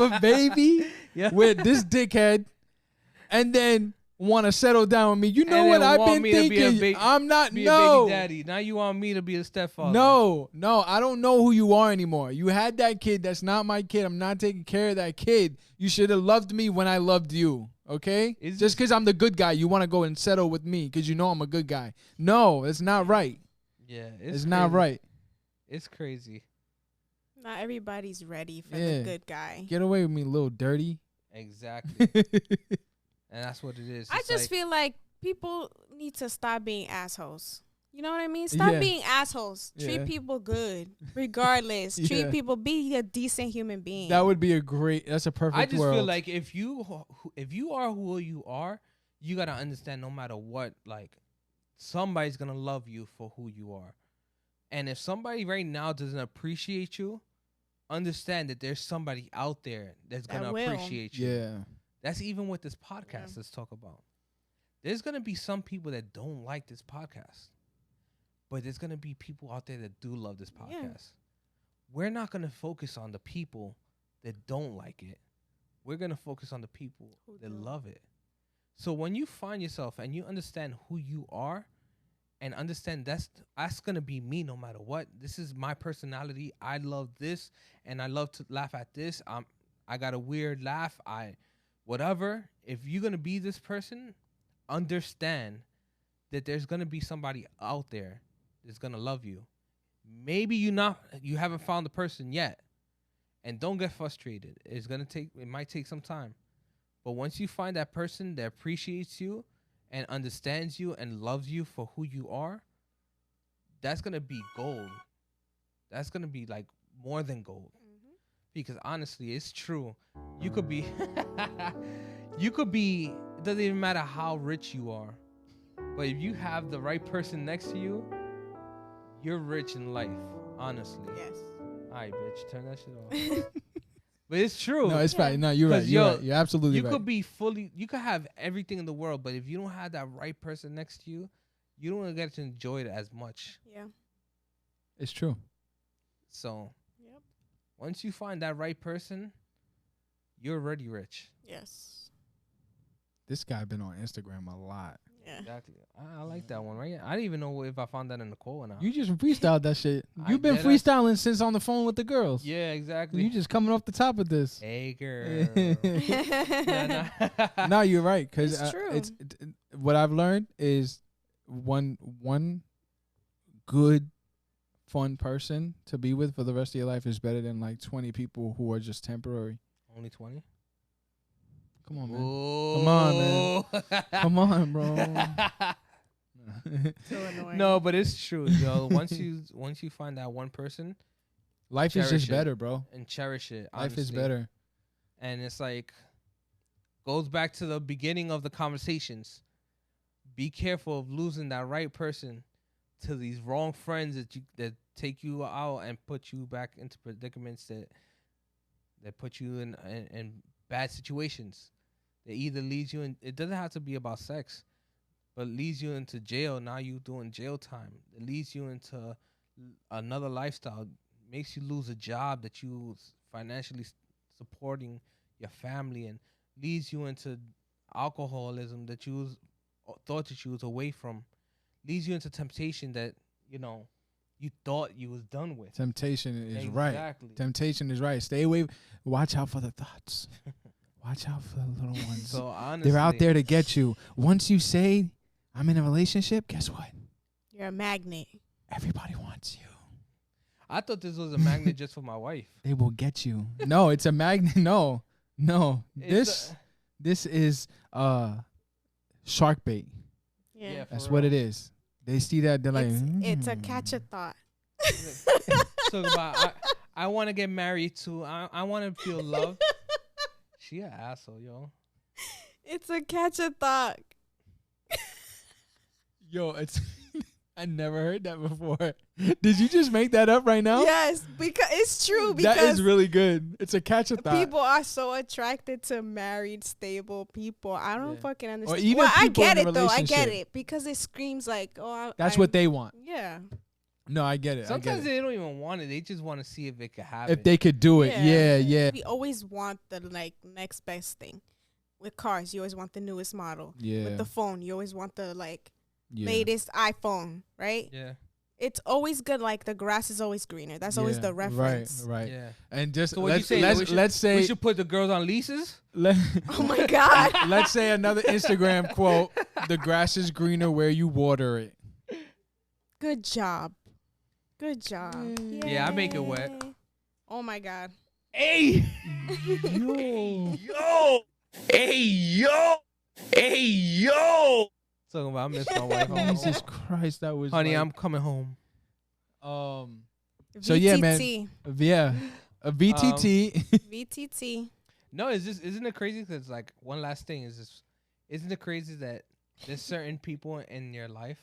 a baby with this dickhead. And then want to settle down with me. You know what I've been thinking? I'm not, be no. a baby daddy. Now you want me to be a stepfather. No, I don't know who you are anymore. You had that kid. That's not my kid. I'm not taking care of that kid. You should have loved me when I loved you, okay? Just because I'm the good guy, you want to go and settle with me because you know I'm a good guy. No, it's not right. Yeah, it's not right. It's crazy. Not everybody's ready for the good guy. Get away with me, little dirty. Exactly. And that's what it is. I just feel like people need to stop being assholes. You know what I mean? Stop being assholes. Treat people good, regardless. Treat people. Be a decent human being. That would be that's a perfect world. I just feel like if you are who you are, you gotta understand no matter what, like, somebody's gonna love you for who you are. And if somebody right now doesn't appreciate you, understand that there's somebody out there that's gonna appreciate you. Yeah. That's even what this podcast let's talk about. There's going to be some people that don't like this podcast, but there's going to be people out there that do love this podcast. Yeah. We're not going to focus on the people that don't like it. We're going to focus on the people that love it. So when you find yourself and you understand who you are and understand that's going to be me no matter what. This is my personality. I love this and I love to laugh at this. I got a weird laugh. Whatever, if you're going to be this person, understand that there's going to be somebody out there that's going to love you. Maybe you haven't found the person yet. And don't get frustrated. It might take some time. But once you find that person that appreciates you and understands you and loves you for who you are, that's going to be gold. That's going to be like more than gold. Because honestly, it's true. You could be, it doesn't even matter how rich you are. But if you have the right person next to you, you're rich in life, honestly. Yes. All right, bitch, turn that shit off. But it's true. No, it's fine. No, you're right. You're absolutely right. You could have everything in the world, but if you don't have that right person next to you, you don't get to enjoy it as much. Yeah. It's true. So. Once you find that right person, you're already rich. Yes. This guy been on Instagram a lot. Yeah. Exactly. I like that one, right? I didn't even know if I found that in the call or not. You just freestyled that shit. You've been freestyling since on the phone with the girls. Yeah, exactly. You just coming off the top of this. Hey, girl. No, you're right. Because it's true. What I've learned is one good fun person to be with for the rest of your life is better than like 20 people who are just temporary. Only 20? Come on, man. Ooh. Come on, man. Come on, bro. So annoying. No, but it's true, yo. Once you find that one person, life is just it better, bro. and cherish it. Life is honestly. better. And it's like goes back to the beginning of the conversations. Be careful of losing that right person to these wrong friends that take you out and put you back into predicaments that put you in bad situations. They either leads you in. It doesn't have to be about sex, but leads you into jail. Now you doing jail time. It leads you into another lifestyle. Makes you lose a job that you financially supporting your family, and leads you into alcoholism that you thought that you was away from. Leads you into temptation that you thought you was done with. Temptation is Exactly. right. Temptation is right. Stay away. Watch out for the thoughts. Watch out for the little ones. So honestly, they're out there to get you. Once you say, I'm in a relationship, guess what? You're a magnet. Everybody wants you. I thought this was a magnet just for my wife. They will get you. No, it's a magnet. No. This is shark bait. Yeah. That's what it is. They see that, they're like, it's a catch-a-thought. So I want to get married to. I want to feel love. She an asshole, yo. It's a catch-a-thought. Yo, it's I never heard that before. Did you just make that up right now? Yes, because it's true. Because that is really good. It's a catch-a-thought. people are so attracted to married, stable people. I don't fucking understand. Or even I people get in a it though. I get relationship. it because it screams like, oh, That's what they want. Yeah. No, I get it. Sometimes I get it. they don't even want it. They just want to see if it could happen. If they could do it, yeah. We always want the next best thing. With cars, you always want the newest model. Yeah. With the phone, you always want the Yeah. latest iPhone, right? Yeah. It's always good. Like the grass is always greener. That's always the reference. Right. Yeah. And just So what you saying? let's say We should put the girls on leases. Oh my God. Let's say another Instagram quote: "The grass is greener where you water it." Good job. Good job. Yeah, I make it wet. Yay. Oh my God. Hey. Yo. Yo. Talking about I miss my wife. Jesus Christ, that was Honey, like, I'm coming home. So yeah, man. VTT. Yeah, a VTT. VTT. No, isn't it crazy? Because like one last thing is this: isn't it crazy that there's certain people in your life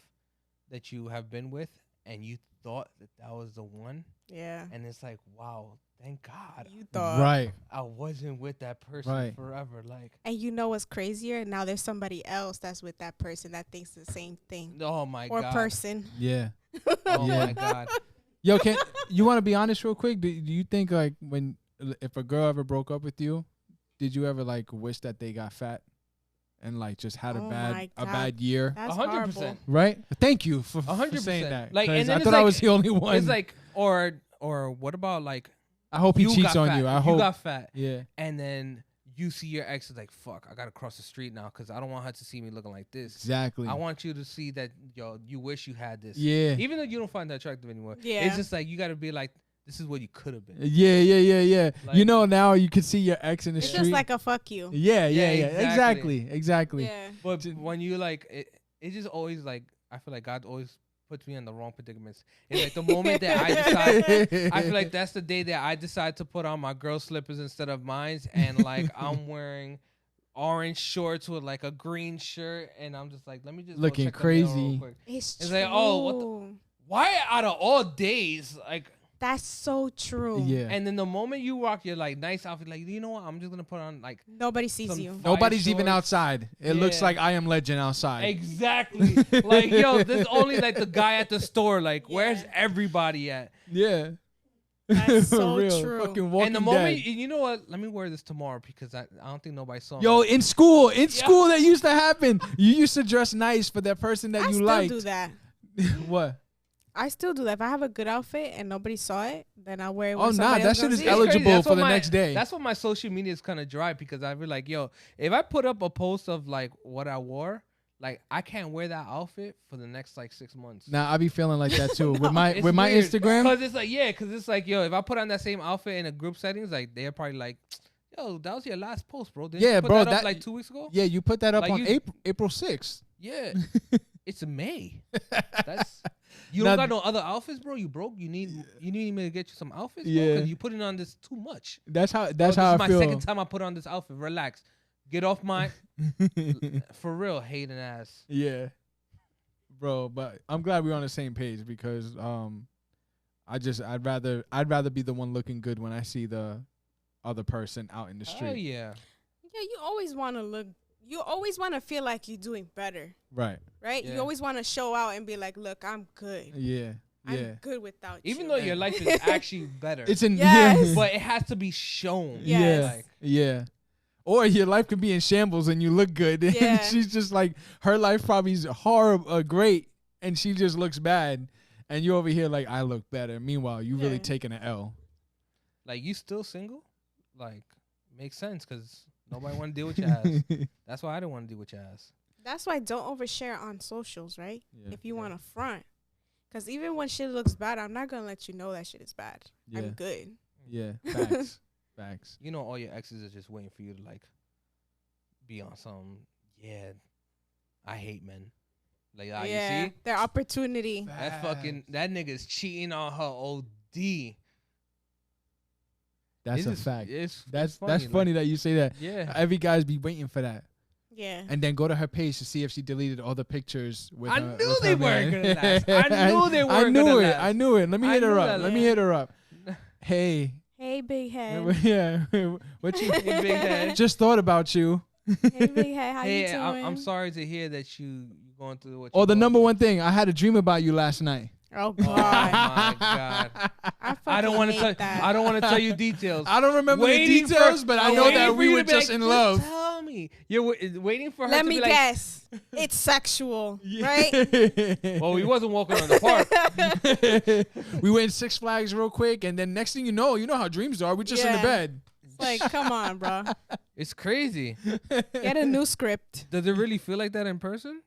that you have been with and you thought that was the one, Yeah. and it's like, wow, thank God, You thought. Right. I wasn't with that person Right. forever. Like, And you know what's crazier? Now there's somebody else that's with that person that thinks the same thing. oh my Or God, person. Yeah. oh Yeah. my God. Yo, can you want to be honest real quick? Do you think like if a girl ever broke up with you, did you ever like wish that they got fat and like just had Oh a my God. bad year? That's 100%. horrible. Right? Thank you for 100%. saying that. Like, 'cause and then I it's thought I like- was the only one. It's like, or what about like I hope he you cheats got on fat, you. I you hope. got fat, Yeah. and then you see your ex is like, fuck, I gotta cross the street now because I don't want her to see me looking like this. Exactly. I want you to see that, yo, you wish you had this. Yeah. Even though you don't find that attractive anymore. Yeah. It's just like you gotta be like, this is what you could have been. Yeah. Like- you know, now you can see your ex in the It's street. just like a fuck you. yeah. exactly. Exactly. Yeah. But when you like, it just always like, I feel like God always puts me in the wrong predicaments. It's like the moment that I decide, I feel like that's the day that I decide to put on my girl slippers instead of mine, and like I'm wearing orange shorts with like a green shirt, and I'm just like, let me just go Looking check the mail real crazy. quick. It's It's true. like, oh, what the- Why out of all days, like? That's so true. Yeah. And then the moment you rock your like nice outfit, like, you know what? I'm just gonna put on like Nobody sees some you. fire Nobody's even shorts. outside. It looks Yeah. like I Am Legend outside. Exactly. Like, yo, there's only like the guy at the store. Like, where's Yeah. everybody at? Yeah. That's For so real. true. Fucking Walking And the moment, Dead. you know what? Let me wear this tomorrow because I don't think nobody saw Yo, me. in school, that used to happen. You used to dress nice for that person that I you still liked. do that. What? I still do that. If I have a good outfit and nobody saw it, then I wear it. Oh, when nah, somebody that else shit gonna is see it. eligible. Crazy. That's for what the my- next day. That's what my social media is kind of dry because I be like, yo, if I put up a post of like what I wore, like I can't wear that outfit for the next like 6 months. Now I be feeling like that too with my It's weird, Instagram. Cause it's like yo, if I put on that same outfit in a group settings, like they're probably like, yo, that was your last post, bro. Didn't you put that up like 2 weeks ago? Yeah, you put that up Like on April 6th. Yeah, it's May. That's you don't got no other outfits, bro. You broke. You need me to get you some outfits, bro. Yeah. Cause you putting on this too much. That's how This I is my feel. second time I put on this outfit. Relax. Get off my for real hating ass. Yeah, bro. But I'm glad we're on the same page because I'd rather be the one looking good when I see the other person out in the street. Oh yeah. Yeah, you always want to look. You always want to feel like you're doing better. Right. Right. Yeah. You always want to show out and be like, look, I'm good. Yeah. Yeah. I'm good without you. Even though your life is actually better, It's in Yes. but it has to be shown. Yes. Like, Yeah. Or your life could be in shambles and you look good. And Yeah. she's just like, her life probably is horrible, great, and she just looks bad. And you over here like, I look better. Meanwhile, you really Yeah. taking an L. like you still single? Like makes sense because nobody want to deal with your ass. That's why I didn't want to deal with your ass. That's why don't overshare on socials, right? Yeah. If you want to front. Because even when shit looks bad, I'm not going to let you know that shit is bad. Yeah. I'm good. Yeah. Facts. Facts. You know, all your exes are just waiting for you to like be on some. Yeah, I hate men. Like, ah, Yeah. you see, Their opportunity. that fucking that nigga's cheating on her OD. That's a It's- fact. It's That's funny, funny that you say that. Yeah, Every guy's be waiting for that. Yeah. And then go to her page to see if she deleted all the pictures with I her, knew with they her weren't man. gonna last. I knew they I weren't knew gonna it. last. I knew it. Let me I hit her knew up. that, Let me yeah. hit her up. Hey. Hey, big head. Yeah. What you Hey, big head. just thought about you. Hey, big head. How you Hey, doing? I'm sorry to hear that you going through what. Oh, you're the going number through. one thing. I had a dream about you last night. Oh, Oh God. my god! I don't want to tell. that. I don't want to tell you details. I don't remember the Waiting for- details, but I I'm know waiting that for we you were to be just like, in "Just love. Tell me. You're waiting for her Let to me be like, guess. It's sexual, right? well, we wasn't walking on the park. We went to Six Flags real quick, and then next thing you know how dreams are. We're just in the Yeah. bed. Like, come on, bro. It's crazy. Get a new script. Does it really feel like that in person?